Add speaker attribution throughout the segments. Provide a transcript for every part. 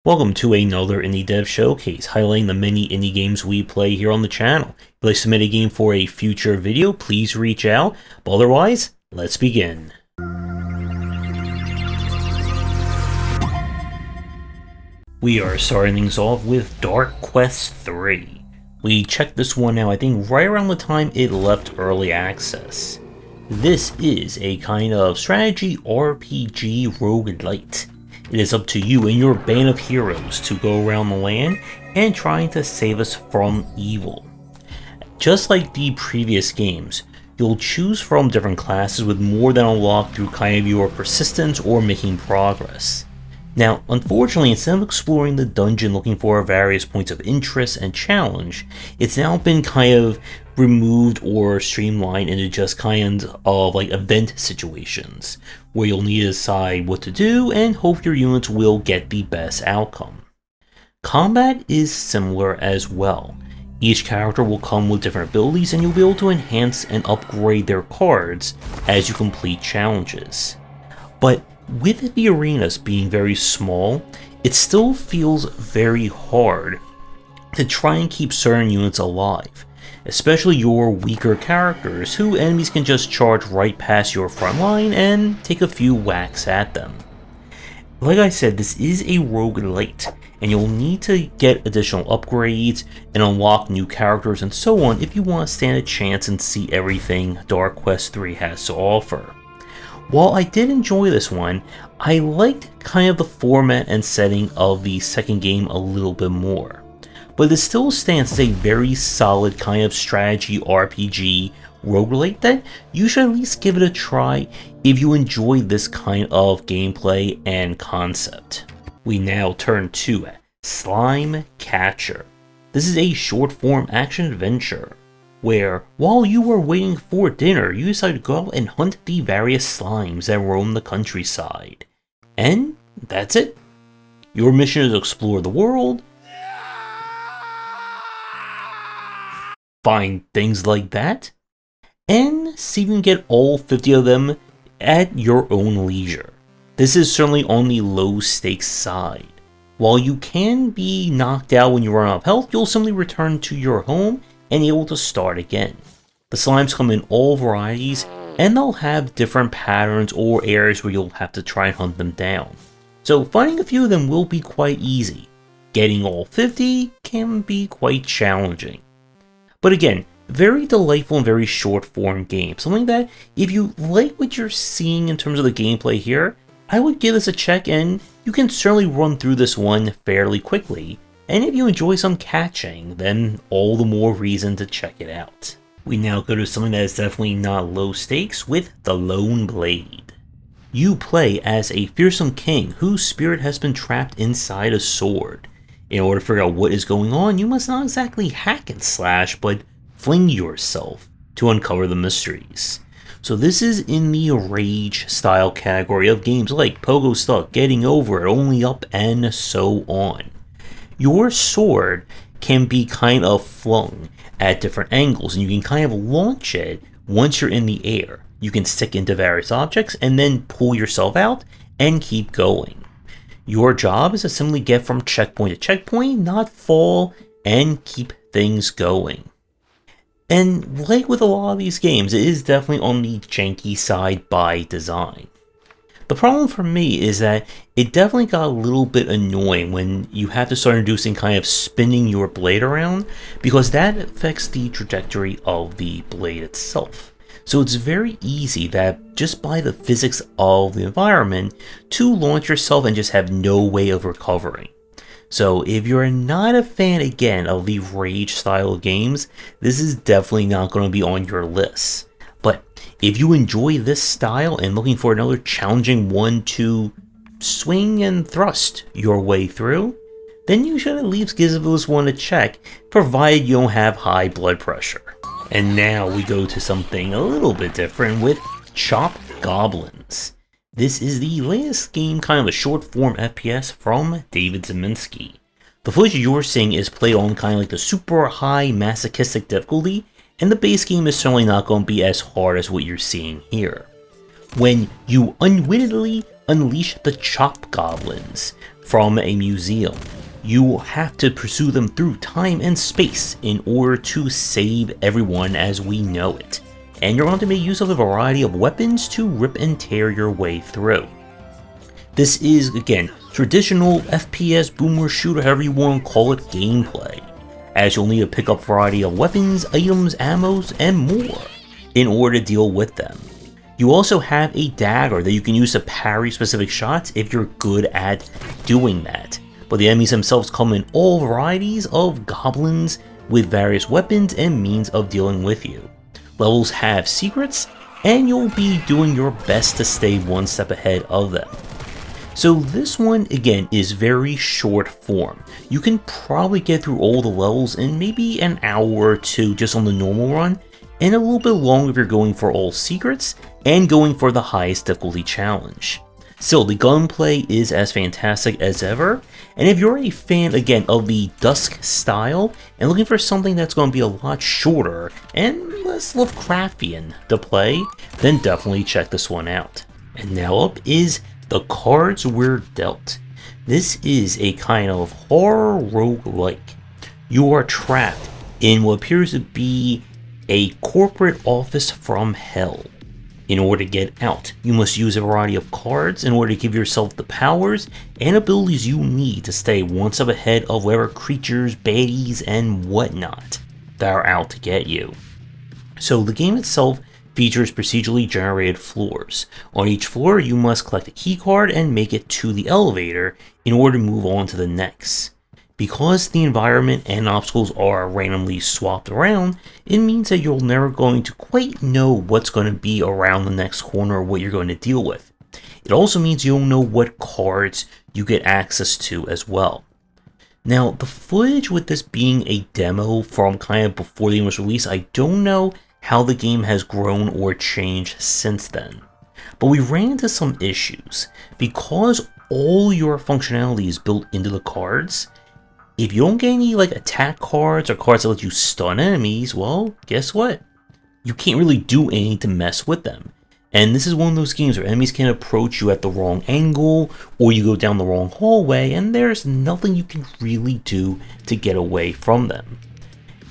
Speaker 1: Welcome to another Indie Dev Showcase, highlighting the many indie games we play here on the channel. If you'd like to submit a game for a future video, please reach out. But otherwise, let's begin. We are starting things off with Dark Quest 3. We checked this one out, I think, right around the time it left early access. This is a kind of strategy RPG roguelite. It is up to you and your band of heroes to go around the land and trying to save us from evil. Just like the previous games, you'll choose from different classes with more than unlocked through kind of your persistence or making progress. Now, unfortunately, instead of exploring the dungeon looking for various points of interest and challenge, it's now been kind of removed or streamlined into just kind of like event situations, where you'll need to decide what to do and hope your units will get the best outcome. Combat is similar as well. Each character will come with different abilities and you'll be able to enhance and upgrade their cards as you complete challenges. But with the arenas being very small, it still feels very hard to try and keep certain units alive, especially your weaker characters who enemies can just charge right past your front line and take a few whacks at them. Like I said, this is a roguelite, and you'll need to get additional upgrades and unlock new characters and so on if you want to stand a chance and see everything Dark Quest 3 has to offer. While I did enjoy this one, I liked kind of the format and setting of the second game a little bit more. But it still stands as a very solid kind of strategy RPG roguelite that you should at least give it a try if you enjoy this kind of gameplay and concept. We now turn to Slimecatcher. This is a short-form action-adventure where, while you were waiting for dinner, you decide to go out and hunt the various slimes that roam the countryside. And that's it. Your mission is to explore the world, find things like that, and see if you can get all 50 of them at your own leisure. This is certainly on the low stakes side. While you can be knocked out when you run out of health, you'll simply return to your home and able to start again. The slimes come in all varieties, and they'll have different patterns or areas where you'll have to try and hunt them down. So finding a few of them will be quite easy. Getting all 50 can be quite challenging. But again, very delightful and very short form game. Something that, if you like what you're seeing in terms of the gameplay here, I would give this a check, and you can certainly run through this one fairly quickly. And if you enjoy some catching, then all the more reason to check it out. We now go to something that is definitely not low stakes with The Lone Blade. You play as a fearsome king whose spirit has been trapped inside a sword. In order to figure out what is going on, you must not exactly hack and slash, but fling yourself to uncover the mysteries. So this is in the rage style category of games like Pogo Stuck, Getting Over It, Only Up, and so on. Your sword can be kind of flung at different angles, and you can kind of launch it once you're in the air. You can stick into various objects and then pull yourself out and keep going. Your job is to simply get from checkpoint to checkpoint, not fall, and keep things going. And like with a lot of these games, it is definitely on the janky side by design. The problem for me is that it definitely got a little bit annoying when you have to start introducing kind of spinning your blade around, because that affects the trajectory of the blade itself. So it's very easy that just by the physics of the environment to launch yourself and just have no way of recovering. So if you're not a fan again of the rage style of games, this is definitely not going to be on your list. But if you enjoy this style and looking for another challenging one to swing and thrust your way through, then you should at least give this one a check, provided you don't have high blood pressure. And now we go to something a little bit different with Goblins. This is the latest game, kind of a short form FPS from David Zeminski. The footage you're seeing is played on kind of like the super high masochistic difficulty, and the base game is certainly not going to be as hard as what you're seeing here. When you unwittingly unleash the Chop Goblins, from a museum. You have to pursue them through time and space in order to save everyone as we know it. And you're going to make use of a variety of weapons to rip and tear your way through. This is, again, traditional FPS boomer shooter, however you want to call it, gameplay, as you'll need to pick up a variety of weapons, items, ammos, and more in order to deal with them. You also have a dagger that you can use to parry specific shots if you're good at doing that. But the enemies themselves come in all varieties of goblins with various weapons and means of dealing with you. Levels have secrets, and you'll be doing your best to stay one step ahead of them. So this one, again, is very short form. You can probably get through all the levels in maybe an hour or two just on the normal run, and a little bit longer if you're going for all secrets and going for the highest difficulty challenge. Still, the gunplay is as fantastic as ever, and if you're a fan, again, of the Dusk style and looking for something that's going to be a lot shorter and less Lovecraftian to play, then definitely check this one out. And now up is The Cards We're Dealt. This is a kind of horror roguelike. You are trapped in what appears to be a corporate office from hell. In order to get out, you must use a variety of cards in order to give yourself the powers and abilities you need to stay one step ahead of whatever creatures, baddies, and whatnot that are out to get you. So the game itself features procedurally generated floors. On each floor, you must collect a key card and make it to the elevator in order to move on to the next. Because the environment and obstacles are randomly swapped around, it means that you're never going to quite know what's going to be around the next corner or what you're going to deal with. It also means you don't know what cards you get access to as well. Now, the footage with this being a demo from kind of before the game was released, I don't know how the game has grown or changed since then. But we ran into some issues. Because all your functionality is built into the cards, if you don't get any attack cards or cards that let you stun enemies, well, guess what? You can't really do anything to mess with them. And this is one of those games where enemies can approach you at the wrong angle, or you go down the wrong hallway, and there's nothing you can really do to get away from them.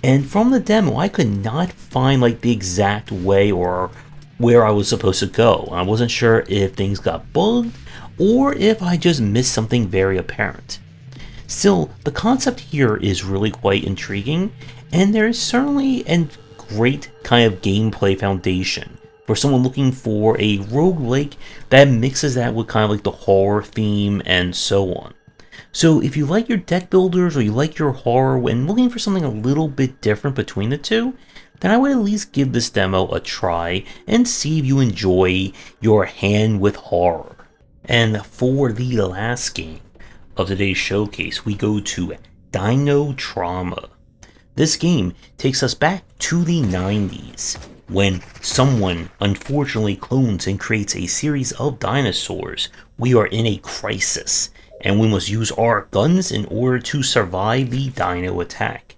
Speaker 1: And from the demo, I could not find the exact way or where I was supposed to go. I wasn't sure if things got bugged, or if I just missed something very apparent. Still, the concept here is really quite intriguing, and there is certainly a great kind of gameplay foundation for someone looking for a roguelike that mixes that with kind of the horror theme and so on. So if you like your deck builders or you like your horror and looking for something a little bit different between the two, then I would at least give this demo a try and see if you enjoy your hand with horror. And for the last game of today's showcase, we go to Dino Trauma. This game takes us back to the 90s, when someone unfortunately clones and creates a series of dinosaurs. We are in a crisis, and we must use our guns in order to survive the dino attack.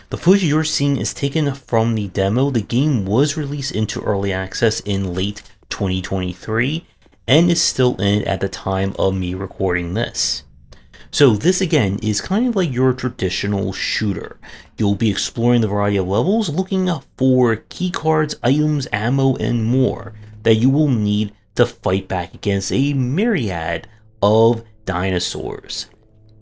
Speaker 1: The footage you're seeing is taken from the demo. The game was released into early access in late 2023, and is still in it at the time of me recording this. So this again is kind of like your traditional shooter. You'll be exploring the variety of levels, looking for key cards, items, ammo, and more that you will need to fight back against a myriad of dinosaurs.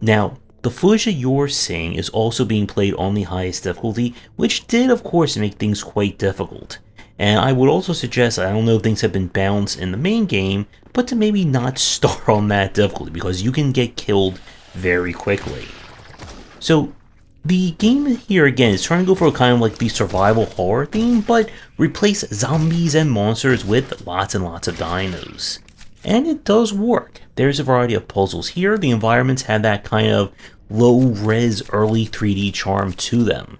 Speaker 1: Now, the footage that you're seeing is also being played on the highest difficulty, which did of course make things quite difficult. And I would also suggest, I don't know if things have been balanced in the main game, but to maybe not start on that difficulty, because you can get killed very quickly. So the game here again is trying to go for kind of the survival horror theme, but replace zombies and monsters with lots and lots of dinos. And it does work. There's a variety of puzzles here. The environments have that kind of low-res early 3D charm to them.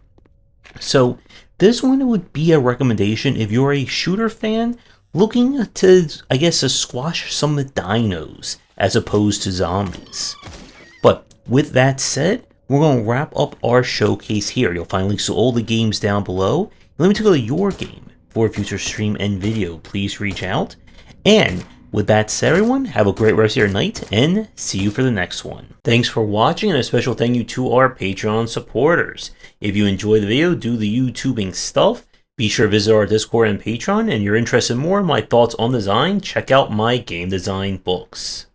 Speaker 1: So this one would be a recommendation if you're a shooter fan looking to, I guess, to squash some of the dinos as opposed to zombies. But with that said, we're going to wrap up our showcase here. You'll find links to all the games down below. Let me take a look at your game. For a future stream and video, please reach out. And With that said, everyone, have a great rest of your night, and see you for the next one. Thanks for watching, and a special thank you to our Patreon supporters. If you enjoyed the video, do the YouTubing stuff, be sure to visit our Discord and Patreon, and if you're interested in more in my thoughts on design, check out my game design books.